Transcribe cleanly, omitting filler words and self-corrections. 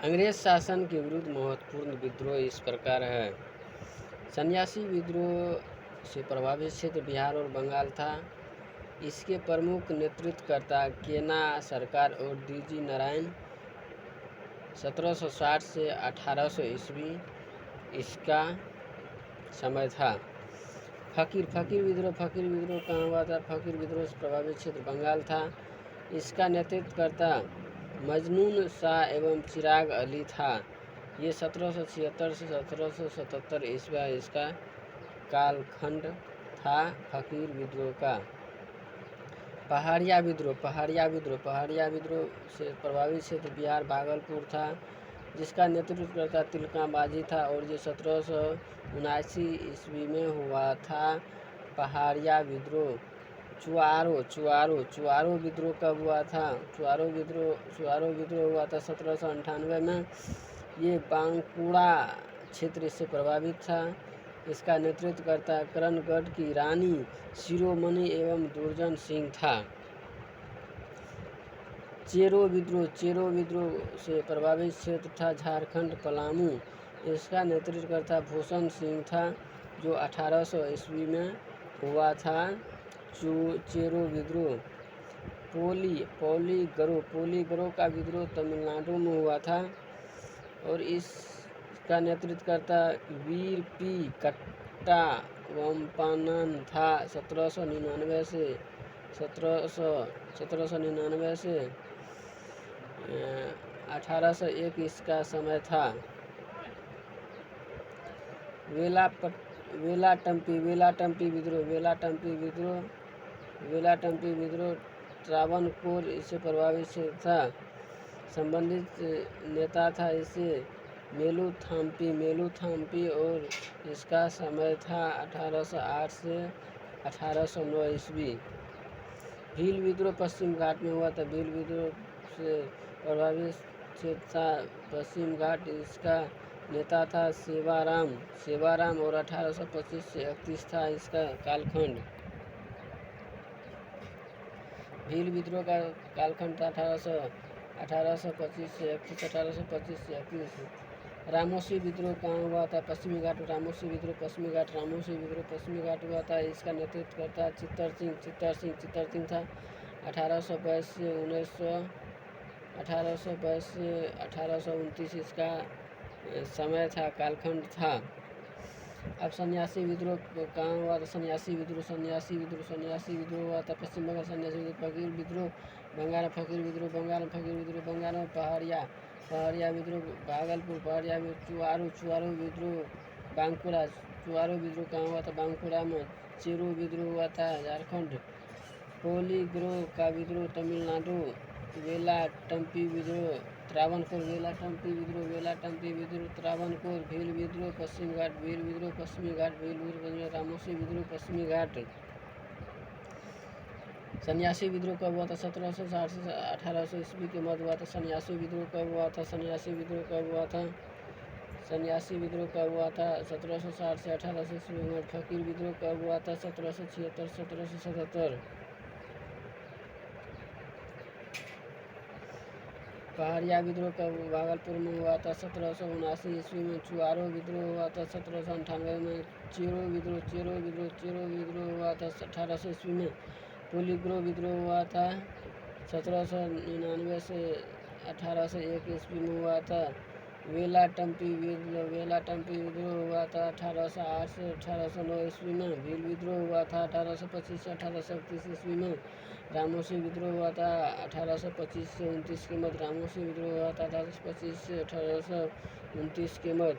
अंग्रेज शासन के विरुद्ध महत्वपूर्ण विद्रोह इस प्रकार है। सन्यासी विद्रोह से प्रभावित क्षेत्र बिहार और बंगाल था। इसके प्रमुख नेतृत्वकर्ता केना सरकार और डी.जी. नारायण। 1760 से 1800 ईस्वी इसका समय था। फकीर विद्रोह कहाँ हुआ था? फकीर विद्रोह से प्रभावित क्षेत्र बंगाल था। इसका नेतृत्वकर्ता मजनून शाह एवं चिराग अली था। ये 1776 से 1777 ईस्वी इसका कालखंड था फकीर विद्रोह का। पहाड़िया विद्रोह से प्रभावित क्षेत्र बिहार भागलपुर था, जिसका नेतृत्वकर्ता तिलका बाजी था और ये 1779 ईस्वी में हुआ था। पहाड़िया विद्रोह। चुआरो विद्रोह कब हुआ था? चुआरो विद्रोह हुआ था 1798 में। ये बांकुड़ा क्षेत्र से प्रभावित था। इसका नेतृत्वकर्ता करणगढ़ की रानी शिरोमणि एवं दुर्जन सिंह था। चेरो विद्रोह से प्रभावित क्षेत्र था झारखंड पलामू। इसका नेतृत्वकर्ता भूषण सिंह था, जो 1800 ईस्वी में हुआ था। चेरो विद्रोह। पोलीगरो का विद्रोह तमिलनाडु में हुआ था और इसका नेतृत्वकर्ता वीर पी कट्टाबोम्मापन्न था। 1799 से 1801 इसका समय था। वेलाटम्पी विद्रोह त्रावणकोर इससे प्रभावित था। संबंधित नेता था इसे मेलुथाम्पी और इसका समय था 1808 से 1809 ईस्वी। भील विद्रोह पश्चिम घाट में हुआ था। भील विद्रोह से प्रभावित क्षेत्र था पश्चिम घाट। इसका नेता था सेवाराम और 1825 से 31 था इसका कालखंड। भील विद्रोह का कालखंड था 1825 से 31। रामोशी विद्रोह कहाँ हुआ था? पश्चिमी घाट। रामोशी विद्रोह पश्चिमी घाट हुआ था। इसका नेतृत्वकर्ता चित्तर सिंह था। 1822 से 1829 इसका समय था, कालखंड था। अब सन्यासी विद्रोह कहाँ हुआ था? सन्यासी विद्रोह हुआ था पश्चिम बंगाल। सन्यासी विद्रोह। फकीर विद्रोह बंगाल में। पहाड़िया विद्रोह भागलपुर। चुआरो विद्रोह बांकुड़ा। चुआरो विद्रोह कहाँ हुआ था? बांकुड़ा में। चेरो विद्रोह हुआ था झारखंड। पोलीगरो का विद्रोह तमिलनाडु। वेलाटम्पी विद्रोह त्रावणकोर। त्रावणकोर। भील विद्रोह पश्चिम घाट। रामोशी विद्रोह पश्चिमी घाट। सन्यासी विद्रोह कब हुआ था? 1760 से 1800 ईस्वी के मध्य हुआ था। सन्यासी विद्रोह कब हुआ था? 1760 से 1800 ईस्वी में। फकीर विद्रोह कब हुआ था? 1776 से 1777। पहाड़िया विद्रोह कब भागलपुर में हुआ था? 1779 ईस्वी में। चुआरो विद्रोह हुआ था 1798 में। चेरो विद्रोह हुआ था 1800 ईस्वी में। पोलीगरो विद्रोह हुआ था 1799 से 1801 ईस्वी में हुआ था। वेलाटम्पी विद्रोह हुआ था 1808 से 1809 ईस्वी में। भील विद्रोह हुआ था 1825 से 1831 ईस्वी में। रामोशी विद्रोह हुआ था 1825 से 29 के मध्य। रामोशी विद्रोह हुआ था 1825 से 1829 के मध्य।